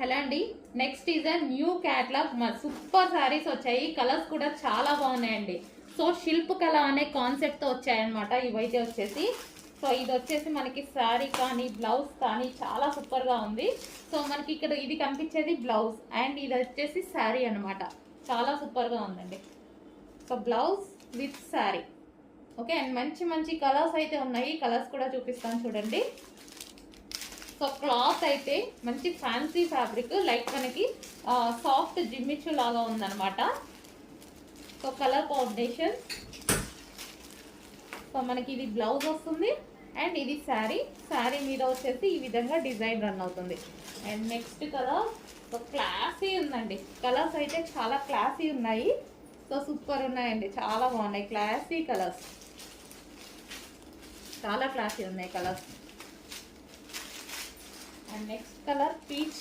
Hello అండి, next is a new catalogue. Super saris వచ్చాయి. Colours కూడా చాలా బాగున్నాయండి. సో శిల్ప్ కళ అనే కాన్సెప్ట్తో వచ్చాయన్నమాట ఇవైతే వచ్చేసి. సో ఇది వచ్చేసి మనకి శారీ కానీ బ్లౌజ్ కానీ చాలా సూపర్గా ఉంది. సో మనకి ఇక్కడ ఇది కనిపించేది బ్లౌజ్ అండ్ ఇది వచ్చేసి శారీ అనమాట. చాలా సూపర్గా ఉందండి. So blouse with sari. Okay, and మంచి మంచి కలర్స్ అయితే ఉన్నాయి. కలర్స్ కూడా చూపిస్తాను చూడండి. సో క్లాత్ అయితే మంచి ఫ్యాన్సీ ఫ్యాబ్రిక్, లైక్ మనకి సాఫ్ట్ జిమ్మిచ్చు లాగా ఉందన్నమాట. So colour combination. సో మనకి ఇది బ్లౌజ్ వస్తుంది అండ్ ఇది శారీ. శారీ మీద వచ్చేసి ఈ విధంగా డిజైన్ రన్ అవుతుంది. And next colour so classy ఉందండి. కలర్స్ అయితే చాలా క్లాసీ ఉన్నాయి. సో సూపర్ ఉన్నాయండి, చాలా బాగున్నాయి. క్లాసీ కలర్స్, చాలా క్లాసీ ఉన్నాయి colours. And next colour peach